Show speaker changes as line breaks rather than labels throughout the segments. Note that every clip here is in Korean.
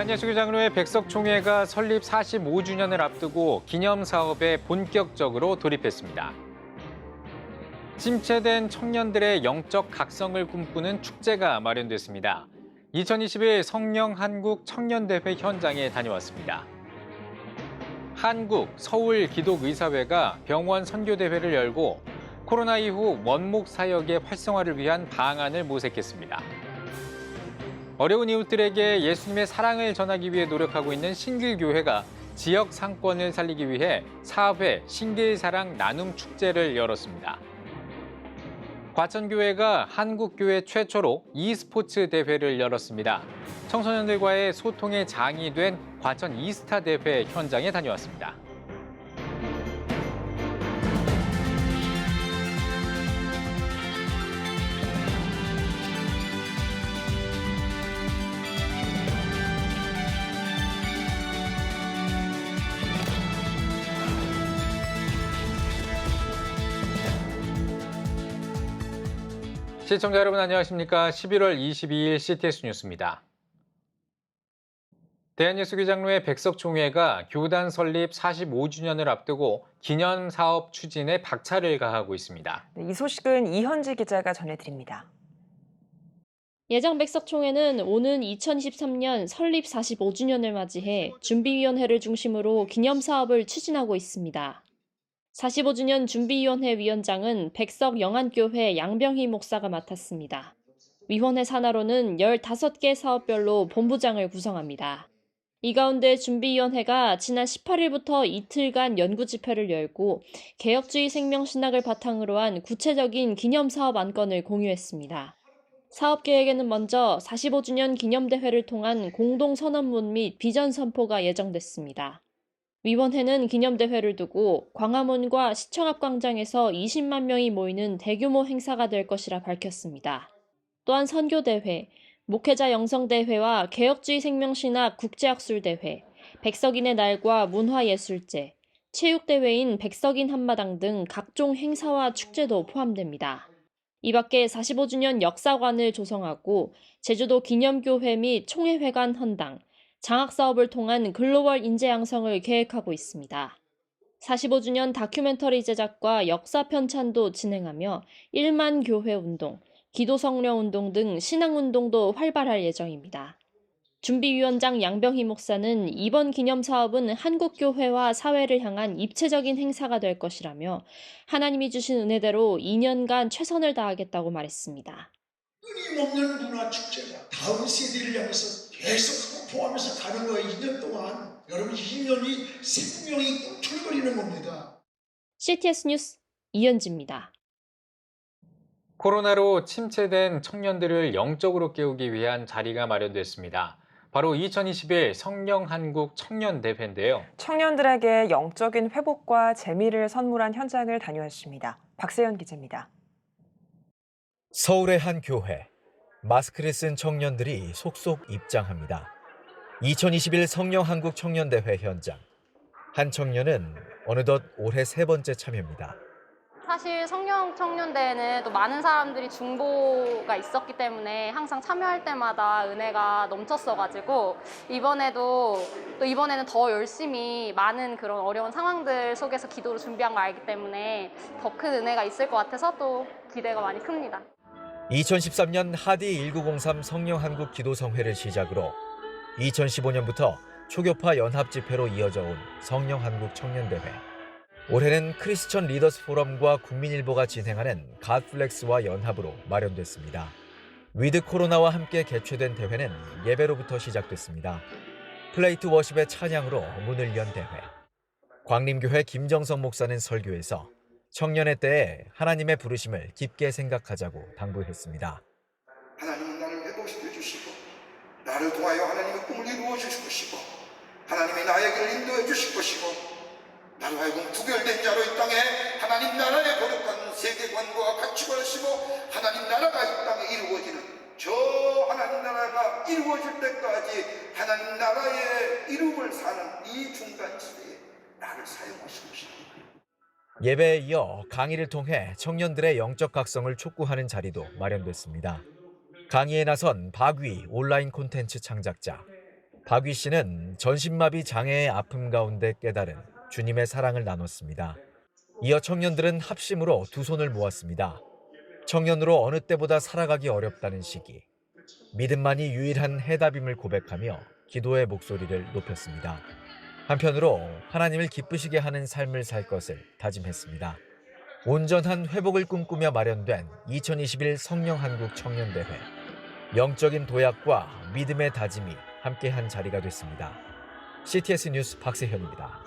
대한예술장로회 백석총회가 설립 45주년을 앞두고 기념사업에 본격적으로 돌입했습니다. 침체된 청년들의 영적 각성을 꿈꾸는 축제가 마련됐습니다. 2021 성령 한국 청년대회 현장에 다녀왔습니다. 한국 서울기독의사회가 병원 선교대회를 열고 코로나 이후 원목 사역의 활성화를 위한 방안을 모색했습니다. 어려운 이웃들에게 예수님의 사랑을 전하기 위해 노력하고 있는 신길교회가 지역 상권을 살리기 위해 4회 신길사랑 나눔 축제를 열었습니다. 과천교회가 한국교회 최초로 e스포츠 대회를 열었습니다. 청소년들과의 소통의 장이 된 과천 이스타 대회 현장에 다녀왔습니다. 시청자 여러분 안녕하십니까? 11월 22일 CTS 뉴스입니다. 대한예수교장로회 백석총회가 교단 설립 45주년을 앞두고 기념사업 추진에 박차를 가하고 있습니다.
네, 이 소식은 이현지 기자가 전해드립니다.
예정 백석총회는 오는 2023년 설립 45주년을 맞이해 준비위원회를 중심으로 기념사업을 추진하고 있습니다. 45주년 준비위원회 위원장은 백석 영안교회 양병희 목사가 맡았습니다. 위원회 산하로는 15개 사업별로 본부장을 구성합니다. 이 가운데 준비위원회가 지난 18일부터 이틀간 연구집회를 열고 개혁주의 생명신학을 바탕으로 한 구체적인 기념사업 안건을 공유했습니다. 사업계획에는 먼저 45주년 기념대회를 통한 공동선언문 및 비전 선포가 예정됐습니다. 위원회는 기념대회를 두고 광화문과 시청 앞 광장에서 20만 명이 모이는 대규모 행사가 될 것이라 밝혔습니다. 또한 선교대회, 목회자 영성대회와 개혁주의 생명신학 국제학술대회, 백석인의 날과 문화예술제, 체육대회인 백석인 한마당 등 각종 행사와 축제도 포함됩니다. 이 밖에 45주년 역사관을 조성하고 제주도 기념교회 및 총회회관 헌당, 장학사업을 통한 글로벌 인재 양성을 계획하고 있습니다. 45주년 다큐멘터리 제작과 역사 편찬도 진행하며 1만 교회 운동, 기도성령 운동 등 신앙운동도 활발할 예정입니다. 준비위원장 양병희 목사는 이번 기념사업은 한국교회와 사회를 향한 입체적인 행사가 될 것이라며 하나님이 주신 은혜대로 2년간 최선을 다하겠다고 말했습니다.
끊임없는 문화축제가 다음 세대를 향해서 계속 선포하면서 가는 거예요. 2년 동안. 여러분 2년이 생명이 꿈틀거리는 겁니다.
CTS 뉴스 이현지입니다.
코로나로 침체된 청년들을 영적으로 깨우기 위한 자리가 마련됐습니다. 바로 2021 성령 한국 청년대회인데요.
청년들에게 영적인 회복과 재미를 선물한 현장을 다녀왔습니다. 박세현 기자입니다.
서울의 한 교회, 마스크를 쓴 청년들이 속속 입장합니다. 2021 성령 한국 청년대회 현장. 한 청년은 어느덧 올해 3번째 참여입니다.
사실 성령 청년대회는 또 많은 사람들이 중보가 있었기 때문에 항상 참여할 때마다 은혜가 넘쳤어가지고 이번에는 더 열심히 많은 그런 어려운 상황들 속에서 기도를 준비한 걸 알기 때문에 더 큰 은혜가 있을 것 같아서 또 기대가 많이 큽니다.
2013년 하디 1903 성령 한국 기도성회를 시작으로 2015년부터 초교파 연합 집회로 이어져 온 성령 한국 청년대회. 올해는 크리스천 리더스 포럼과 국민일보가 진행하는 갓플렉스와 연합으로 마련됐습니다. 위드 코로나와 함께 개최된 대회는 예배로부터 시작됐습니다. 플레이트 워십의 찬양으로 문을 연 대회. 광림교회 김정성 목사는 설교에서 청년의 때에 하나님의 부르심을 깊게 생각하자고 당부했습니다.
하나님은 나를 회복시켜 주시고 나를 통하여 하나님의 꿈을 이루어 주실 것이고 하나님의 나의 길을 인도해 주실 것이고 나로 하여금 부결된 자로 이 땅에 하나님 나라의 거룩한 세계관과 가치관을 심어 하나님 나라가 이 땅에 이루어지는 저 하나님 나라가 이루어질 때까지 하나님 나라의 이름을 사는 이 중간 시대에 나를 사용하실 것입니다.
예배에 이어 강의를 통해 청년들의 영적 각성을 촉구하는 자리도 마련됐습니다. 강의에 나선 박위 온라인 콘텐츠 창작자. 박위 씨는 전신마비 장애의 아픔 가운데 깨달은 주님의 사랑을 나눴습니다. 이어 청년들은 합심으로 두 손을 모았습니다. 청년으로 어느 때보다 살아가기 어렵다는 시기. 믿음만이 유일한 해답임을 고백하며 기도의 목소리를 높였습니다. 한편으로 하나님을 기쁘시게 하는 삶을 살 것을 다짐했습니다. 온전한 회복을 꿈꾸며 마련된 2021 성령한국 청년대회. 영적인 도약과 믿음의 다짐이 함께한 자리가 됐습니다. CTS 뉴스 박세현입니다.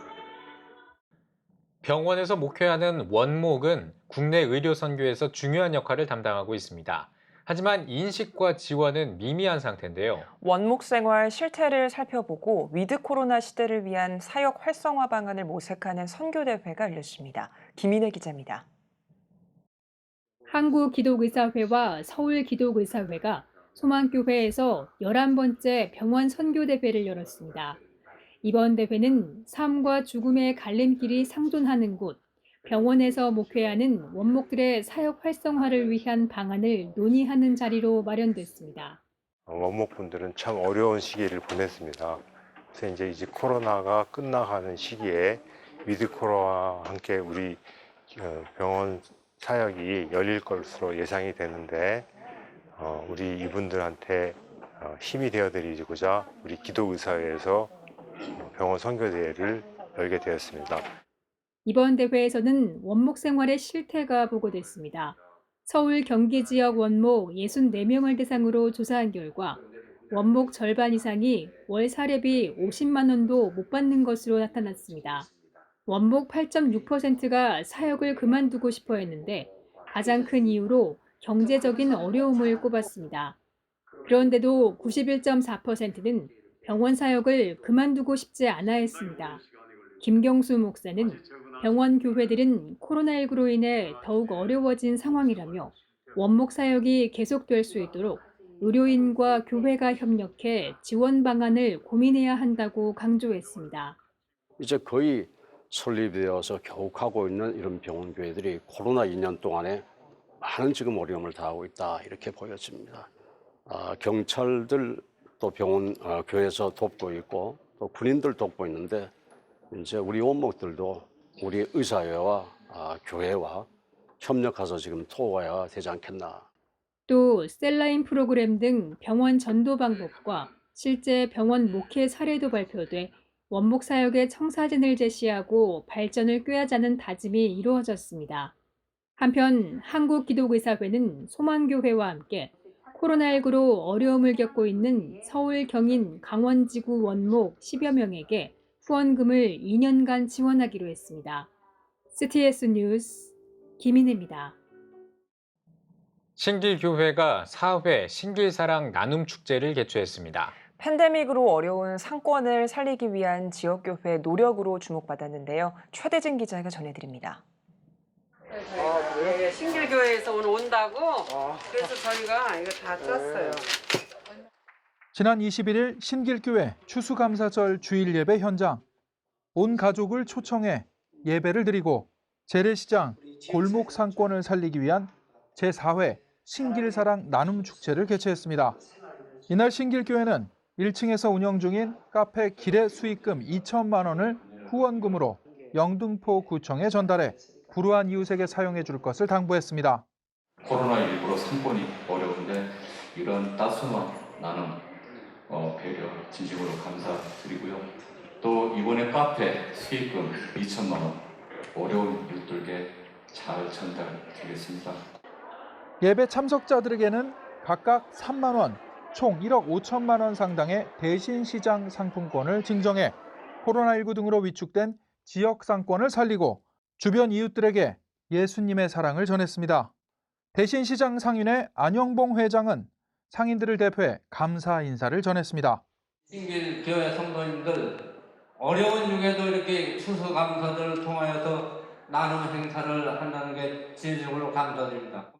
병원에서 목회하는 원목은 국내 의료 선교에서 중요한 역할을 담당하고 있습니다. 하지만 인식과 지원은 미미한 상태인데요.
원목 생활 실태를 살펴보고 위드 코로나 시대를 위한 사역 활성화 방안을 모색하는 선교대회가 열렸습니다. 김인혜 기자입니다.
한국기독의사회와 서울기독의사회가 소망교회에서 11번째 병원 선교대회를 열었습니다. 이번 대회는 삶과 죽음의 갈림길이 상존하는 곳, 병원에서 목회하는 원목들의 사역 활성화를 위한 방안을 논의하는 자리로 마련됐습니다.
원목분들은 참 어려운 시기를 보냈습니다. 그래서 이제 코로나가 끝나가는 시기에 위드 코로나와 함께 우리 병원 사역이 열릴 것으로 예상이 되는데 우리 이분들한테 힘이 되어드리고자 우리 기독의사회에서 병원 선교대회를 열게 되었습니다.
이번 대회에서는 원목 생활의 실태가 보고됐습니다. 서울 경기 지역 원목 64명을 대상으로 조사한 결과 원목 절반 이상이 월 사례비 50만 원도 못 받는 것으로 나타났습니다. 원목 8.6%가 사역을 그만두고 싶어 했는데 가장 큰 이유로 경제적인 어려움을 꼽았습니다. 그런데도 91.4%는 병원 사역을 그만두고 싶지 않아 했습니다. 김경수 목사는 병원 교회들은 코로나19로 인해 더욱 어려워진 상황이라며 원목 사역이 계속될 수 있도록 의료인과 교회가 협력해 지원 방안을 고민해야 한다고 강조했습니다.
이제 거의 설립되어서 겨우 가고 있는 이런 병원 교회들이 코로나 2년 동안에 많은 지금 어려움을 당하고 있다 이렇게 보여집니다. 경찰들 또 병원 교회에서 돕고 있고 또 군인들 돕고 있는데 이제 우리 원목들도 우리 의사회와 교회와 협력해서 지금 도와야 되지 않겠나.
또 셀라인 프로그램 등 병원 전도 방법과 실제 병원 목회 사례도 발표돼 원목 사역의 청사진을 제시하고 발전을 꾀하자는 다짐이 이루어졌습니다. 한편 한국기독의사회는 소망교회와 함께 코로나19로 어려움을 겪고 있는 서울, 경인, 강원지구 원목 10여 명에게 후원금을 2년간 지원하기로 했습니다. CTS 뉴스 김인혜입니다.
신길교회가 4회 신길사랑 나눔축제를 개최했습니다.
팬데믹으로 어려운 상권을 살리기 위한 지역교회의 노력으로 주목받았는데요. 최대진 기자가 전해드립니다.
네, 신길교회에서 오늘 온다고 그래서 저희가 이거 다 짰어요.
지난 21일 신길교회 추수감사절 주일 예배 현장. 온 가족을 초청해 예배를 드리고 재래시장, 골목 상권을 살리기 위한 제4회 신길사랑 나눔축제를 개최했습니다. 이날 신길교회는 1층에서 운영 중인 카페 길의 수익금 2천만 원을 후원금으로 영등포 구청에 전달해 불우한 이웃에게 사용해 줄 것을 당부했습니다.
코로나19로 상권이 어려운데 이런 따스한 나눔, 배려, 진심으로 감사드리고요. 또 이번에 카페 수익금 2천만 원 어려운 이웃들께 잘 전달드리겠습니다.
예배 참석자들에게는 각각 3만 원, 총 1억 5천만 원 상당의 대신 시장 상품권을 증정해 코로나19 등으로 위축된 지역 상권을 살리고 주변 이웃들에게 예수님의 사랑을 전했습니다. 대신 시장 상인회 안영봉 회장은 상인들을 대표해 감사 인사를 전했습니다.
신길교회 성도님들 어려운 중에도 이렇게 추수감사절을 통하여서 나눔 행사를 한다는 게 진심으로 감사드립니다.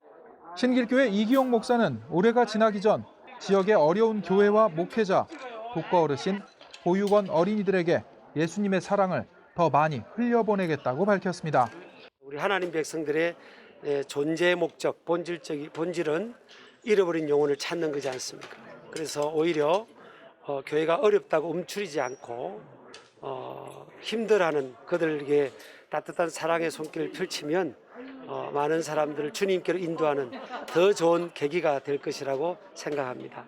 신길교회 이기용 목사는 올해가 지나기 전 지역의 어려운 교회와 목회자, 독거 어르신, 보육원 어린이들에게 예수님의 사랑을 더 많이 흘려보내겠다고 밝혔습니다.
우리 하나님 백성들의 존재의 목적, 본질은 잃어버린 영혼을 찾는 거지 않습니까? 그래서 오히려 교회가 어렵다고 움츠리지 않고 힘들어하는 그들에게 따뜻한 사랑의 손길을 펼치면 많은 사람들을 주님께로 인도하는 더 좋은 계기가 될 것이라고 생각합니다.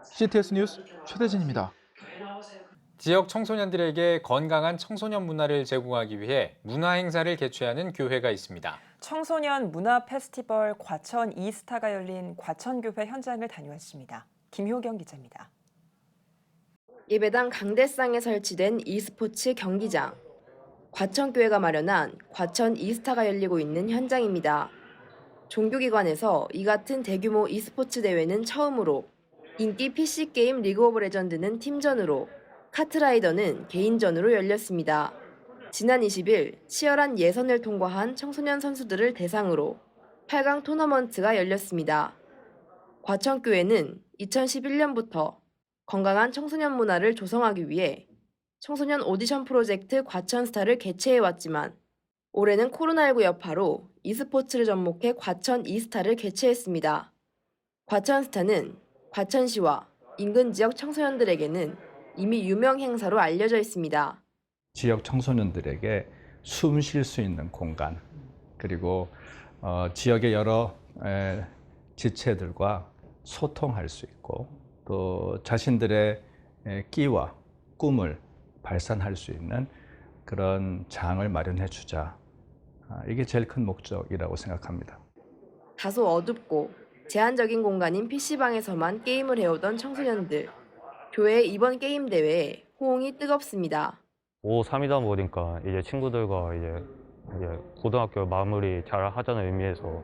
CTS 뉴스 최대진입니다.
지역 청소년들에게 건강한 청소년 문화를 제공하기 위해 문화 행사를 개최하는 교회가 있습니다.
청소년 문화 페스티벌 과천 이스타가 열린 과천교회 현장을 다녀왔습니다. 김효경 기자입니다.
예배당 강대상에 설치된 e스포츠 경기장. 과천교회가 마련한 과천 이스타가 열리고 있는 현장입니다. 종교기관에서 이 같은 대규모 e스포츠 대회는 처음으로, 인기 PC게임 리그 오브 레전드는 팀전으로, 카트라이더는 개인전으로 열렸습니다. 지난 20일 치열한 예선을 통과한 청소년 선수들을 대상으로 8강 토너먼트가 열렸습니다. 과천교회는 2011년부터 건강한 청소년 문화를 조성하기 위해 청소년 오디션 프로젝트 과천스타를 개최해왔지만 올해는 코로나19 여파로 e스포츠를 접목해 과천 이스타를 개최했습니다. 과천스타는 과천시와 인근 지역 청소년들에게는 이미 유명 행사로 알려져 있습니다.
지역 청소년들에게 숨 쉴 수 있는 공간, 그리고 지역의 여러 지체들과 소통할 수 있고 또 자신들의 끼와 꿈을 발산할 수 있는 그런 장을 마련해 주자. 이게 제일 큰 목적이라고 생각합니다.
다소 어둡고 제한적인 공간인 PC방에서만 게임을 해오던 청소년들. 교회의 이번 게임 대회에 호응이 뜨겁습니다.
고3이다 보니까 이제 친구들과 이제 고등학교 마무리 잘 하자는 의미에서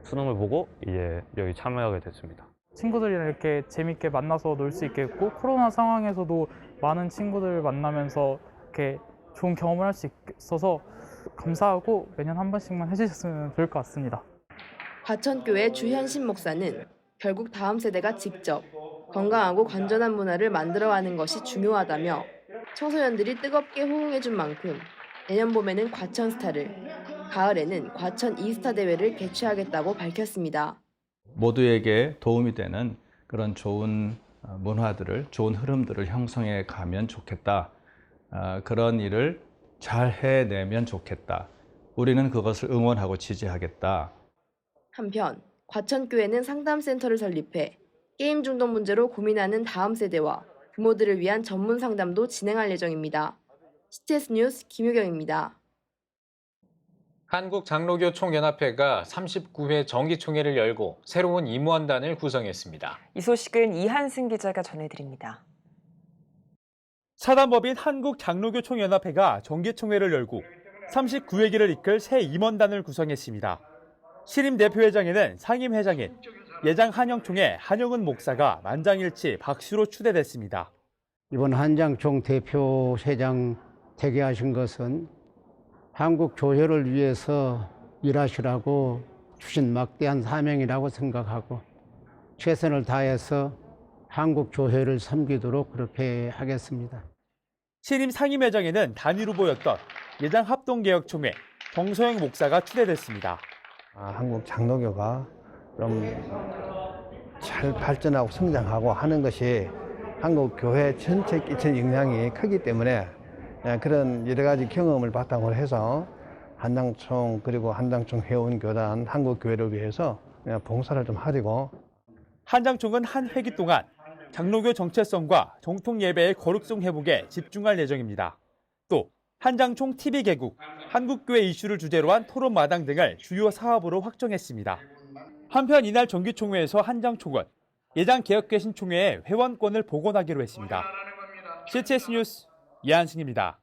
수능을 보고 이제 여기 참여하게 됐습니다.
친구들이랑 이렇게 재밌게 만나서 놀 수 있겠고 코로나 상황에서도 많은 친구들을 만나면서 이렇게 좋은 경험을 할 수 있어서 감사하고 매년 한 번씩만 해주셨으면 좋을 것 같습니다.
과천교회 주현신 목사는 결국 다음 세대가 직접 건강하고 건전한 문화를 만들어가는 것이 중요하다며 청소년들이 뜨겁게 호응해준 만큼 내년 봄에는 과천스타를, 가을에는 과천 이스타 대회를 개최하겠다고 밝혔습니다.
모두에게 도움이 되는 그런 좋은 문화들을, 좋은 흐름들을 형성해 가면 좋겠다. 그런 일을 잘 해내면 좋겠다. 우리는 그것을 응원하고 지지하겠다.
한편 과천교회는 상담센터를 설립해 게임 중독 문제로 고민하는 다음 세대와 부모들을 위한 전문 상담도 진행할 예정입니다. CTS 뉴스 김효경입니다.
한국장로교 총연합회가 39회 정기총회를 열고 새로운 임원단을 구성했습니다.
이 소식은 이한승 기자가 전해드립니다.
사단법인 한국장로교 총연합회가 정기총회를 열고 39회기를 이끌 새 임원단을 구성했습니다. 신임 대표회장에는 상임회장인 예장 한영총회 한영은 목사가 만장일치 박수로 추대됐습니다.
이번 한장총 대표회장 대기하신 것은 한국 교회를 위해서 일하시라고 주신 막대한 사명이라고 생각하고 최선을 다해서 한국 교회를 섬기도록 그렇게 하겠습니다.
신임 상임회장에는 단일 후보였던 예장 합동개혁총회 정소영 목사가 추대됐습니다.
한국 장로교가 좀 잘 발전하고 성장하고 하는 것이 한국 교회 전체에 끼치는 영향이 크기 때문에 그런 여러 가지 경험을 바탕으로 해서 한장총 그리고 한장총 회원교단 한국교회를 위해서 봉사를 좀 하려고.
한장총은 한 회기 동안 장로교 정체성과 정통 예배의 거룩성 회복에 집중할 예정입니다. 또 한장총 TV 개국, 한국교회 이슈를 주제로 한 토론마당 등을 주요 사업으로 확정했습니다. 한편 이날 정기총회에서 한장총은 예장 개혁개신총회에 회원권을 복원하기로 했습니다. CTS 뉴스 이한승입니다.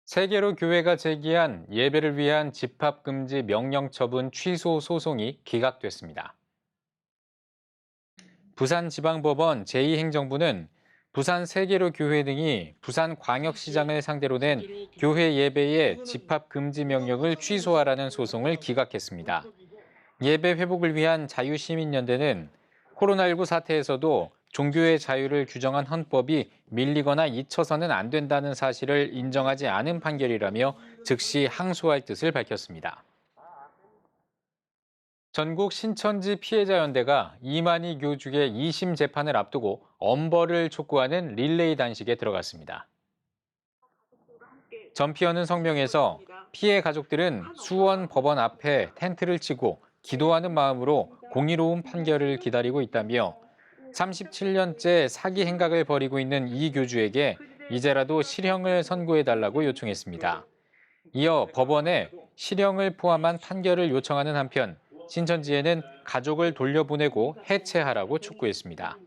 세계로 교회가 제기한 예배를 위한 집합금지 명령 처분 취소 소송이 기각됐습니다. 부산지방법원 제2행정부는 부산 세계로 교회 등이 부산광역시장을 상대로 낸 교회 예배의 집합금지 명령을 취소하라는 소송을 기각했습니다. 예배 회복을 위한 자유시민연대는 코로나19 사태에서도 종교의 자유를 규정한 헌법이 밀리거나 잊혀서는 안 된다는 사실을 인정하지 않은 판결이라며 즉시 항소할 뜻을 밝혔습니다. 전국 신천지 피해자연대가 이만희 교주의 2심 재판을 앞두고 엄벌을 촉구하는 릴레이 단식에 들어갔습니다. 전피현은 성명에서 피해 가족들은 수원 법원 앞에 텐트를 치고 기도하는 마음으로 공의로운 판결을 기다리고 있다며 37년째 사기 행각을 벌이고 있는 이 교주에게 이제라도 실형을 선고해달라고 요청했습니다. 이어 법원에 실형을 포함한 판결을 요청하는 한편 신천지에는 가족을 돌려보내고 해체하라고 촉구했습니다.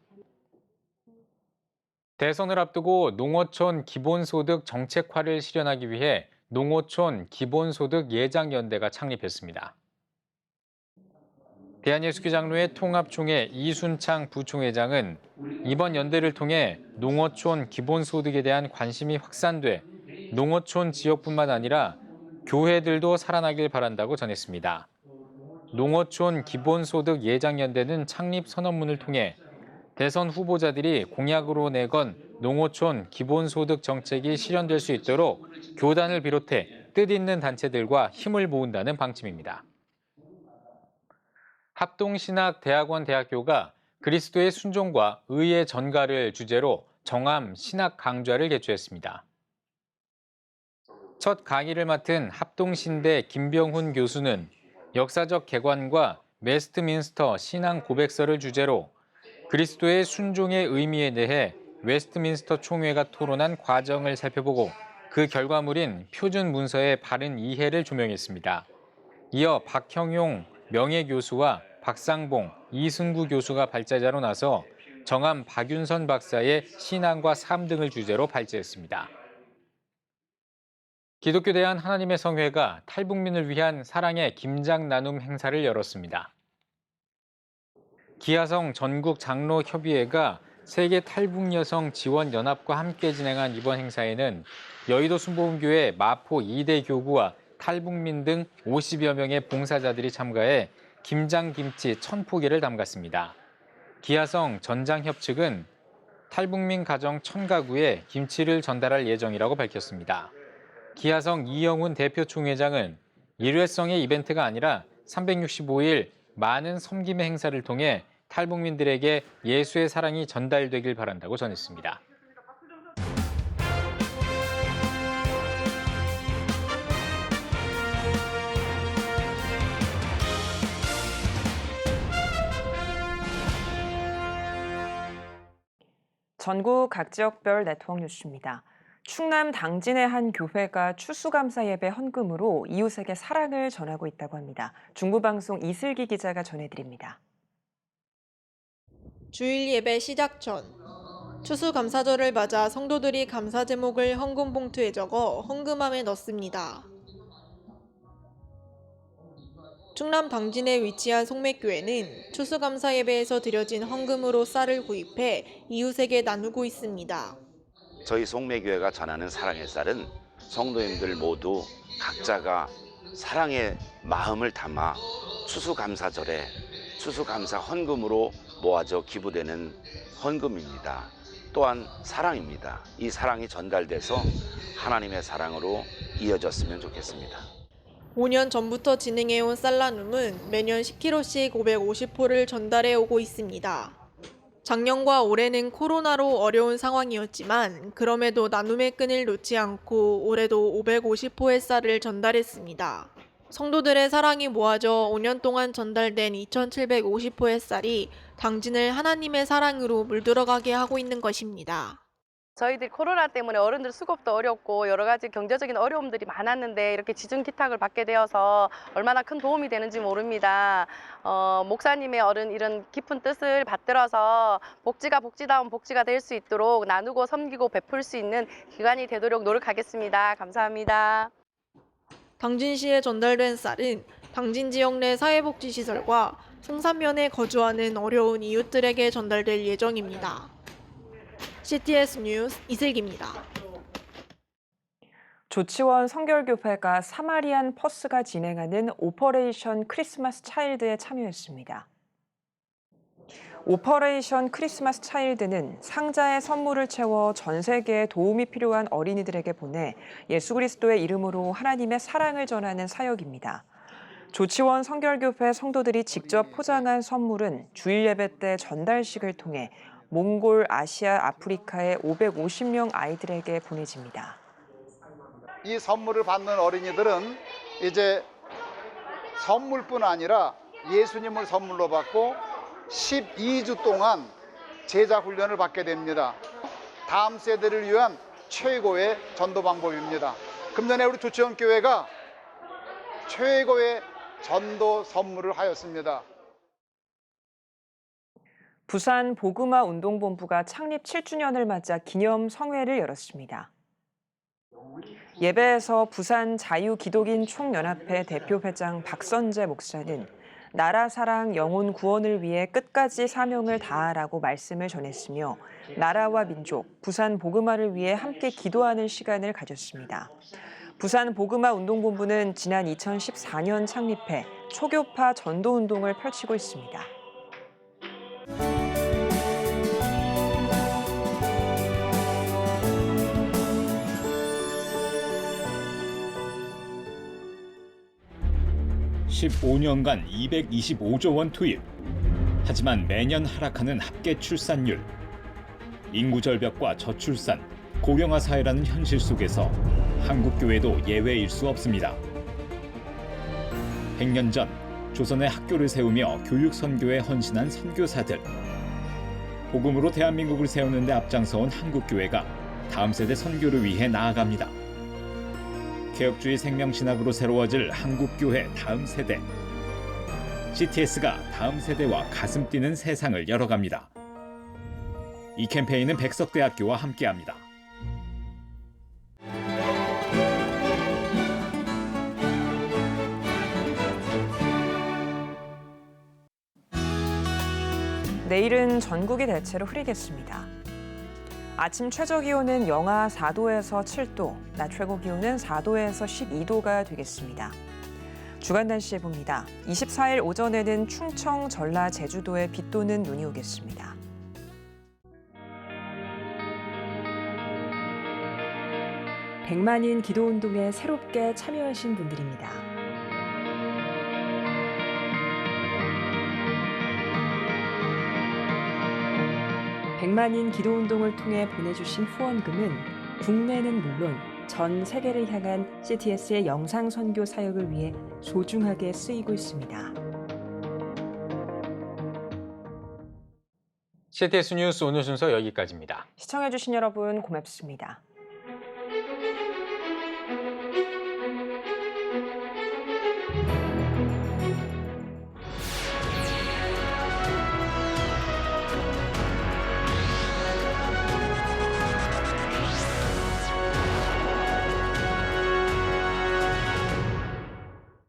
대선을 앞두고 농어촌 기본소득 정책화를 실현하기 위해 농어촌 기본소득 예장연대가 창립했습니다. 대한예수교장로회 통합총회 이순창 부총회장은 이번 연대를 통해 농어촌 기본소득에 대한 관심이 확산돼 농어촌 지역뿐만 아니라 교회들도 살아나길 바란다고 전했습니다. 농어촌 기본소득 예장연대는 창립 선언문을 통해 대선 후보자들이 공약으로 내건 농어촌 기본소득 정책이 실현될 수 있도록 교단을 비롯해 뜻있는 단체들과 힘을 모은다는 방침입니다. 합동신학대학원대학교가 그리스도의 순종과 의의 전가를 주제로 정암 신학 강좌를 개최했습니다. 첫 강의를 맡은 합동신대 김병훈 교수는 역사적 개관과 웨스트민스터 신앙 고백서를 주제로 그리스도의 순종의 의미에 대해 웨스트민스터 총회가 토론한 과정을 살펴보고 그 결과물인 표준 문서의 바른 이해를 조명했습니다. 이어 박형용 명예교수와 박상봉, 이승구 교수가 발제자로 나서 정암 박윤선 박사의 신앙과 삶 등을 주제로 발제했습니다. 기독교 대한 하나님의 성회가 탈북민을 위한 사랑의 김장 나눔 행사를 열었습니다. 기하성 전국장로협의회가 세계 탈북여성 지원연합과 함께 진행한 이번 행사에는 여의도 순복음교회 마포 2대 교구와 탈북민 등 50여 명의 봉사자들이 참가해 김장김치 1000포기를 담갔습니다. 기하성 전장협 측은 탈북민 가정 1000가구에 김치를 전달할 예정이라고 밝혔습니다. 기하성 이영훈 대표 총회장은 일회성의 이벤트가 아니라 365일 많은 섬김의 행사를 통해 탈북민들에게 예수의 사랑이 전달되길 바란다고 전했습니다.
전국 각 지역별 네트워크 뉴스입니다. 충남 당진의 한 교회가 추수감사 예배 헌금으로 이웃에게 사랑을 전하고 있다고 합니다. 중부방송 이슬기 기자가 전해드립니다.
주일 예배 시작 전 추수감사절을 맞아 성도들이 감사 제목을 헌금 봉투에 적어 헌금함에 넣습니다. 충남 당진에 위치한 송맥교회는 추수감사 예배에서 드려진 헌금으로 쌀을 구입해 이웃에게 나누고 있습니다.
저희 송매교회가 전하는 사랑의 쌀은 성도님들 모두 각자가 사랑의 마음을 담아 추수감사절에 추수감사 헌금으로 모아져 기부되는 헌금입니다. 또한 사랑입니다. 이 사랑이 전달돼서 하나님의 사랑으로 이어졌으면 좋겠습니다.
5년 전부터 진행해온 쌀 나눔은 매년 10kg씩 550포를 전달해 오고 있습니다. 작년과 올해는 코로나로 어려운 상황이었지만 그럼에도 나눔의 끈을 놓지 않고 올해도 550포의 쌀을 전달했습니다. 성도들의 사랑이 모아져 5년 동안 전달된 2,750포의 쌀이 당진을 하나님의 사랑으로 물들어가게 하고 있는 것입니다.
저희들이 코로나 때문에 어른들 수급도 어렵고 여러 가지 경제적인 어려움들이 많았는데 이렇게 지중 기탁을 받게 되어서 얼마나 큰 도움이 되는지 모릅니다. 목사님의 이런 깊은 뜻을 받들어서 복지가 복지다운 복지가 될 수 있도록 나누고 섬기고 베풀 수 있는 기관이 되도록 노력하겠습니다. 감사합니다.
당진시에 전달된 쌀은 당진 지역 내 사회복지시설과 송산면에 거주하는 어려운 이웃들에게 전달될 예정입니다. CTS 뉴스 이슬기입니다.
조치원 성결교회가 사마리안 퍼스가 진행하는 오퍼레이션 크리스마스 차일드에 참여했습니다. 오퍼레이션 크리스마스 차일드는 상자에 선물을 채워 전 세계에 도움이 필요한 어린이들에게 보내 예수 그리스도의 이름으로 하나님의 사랑을 전하는 사역입니다. 조치원 성결교회 성도들이 직접 포장한 선물은 주일 예배 때 전달식을 통해 몽골, 아시아, 아프리카의 550명 아이들에게 보내집니다.
이 선물을 받는 어린이들은 이제 선물뿐 아니라 예수님을 선물로 받고 12주 동안 제자 훈련을 받게 됩니다. 다음 세대를 위한 최고의 전도 방법입니다. 금년에 우리 조치원 교회가 최고의 전도 선물을 하였습니다.
부산 복음화 운동본부가 창립 7주년을 맞아 기념 성회를 열었습니다. 예배에서 부산 자유기독인 총연합회 대표회장 박선재 목사는 나라 사랑, 영혼 구원을 위해 끝까지 사명을 다하라고 말씀을 전했으며 나라와 민족, 부산 복음화를 위해 함께 기도하는 시간을 가졌습니다. 부산 복음화 운동본부는 지난 2014년 창립해 초교파 전도운동을 펼치고 있습니다.
(15년간) 225조 원 투입. 하지만 매년 하락하는 합계 출산율. 인구 절벽과 저출산, 고령화 사회라는 현실 속에서 한국 교회도 예외일 수 없습니다. 100년 전 조선의 학교를 세우며 교육 선교에 헌신한 선교사들. 복음으로 대한민국을 세우는 데 앞장서온 한국 교회가 다음 세대 선교를 위해 나아갑니다. 개혁주의 생명신학으로 새로워질 한국교회 다음 세대. CTS가 다음 세대와 가슴 뛰는 세상을 열어갑니다. 이 캠페인은 백석대학교와 함께합니다.
내일은 전국이 대체로 흐리겠습니다. 아침 최저기온은 영하 4도에서 7도, 낮 최고기온은 4도에서 12도가 되겠습니다. 주간 날씨 봅니다. 24일 오전에는 충청, 전라, 제주도에 비 또는 눈이 오겠습니다. 백만인 기도운동에 새롭게 참여하신 분들입니다. 백만인 기도운동을 통해 보내주신 후원금은 국내는 물론 전 세계를 향한 CTS의 영상 선교 사역을 위해 소중하게 쓰이고 있습니다.
CTS 뉴스 오늘 순서 여기까지입니다.
시청해주신 여러분 고맙습니다.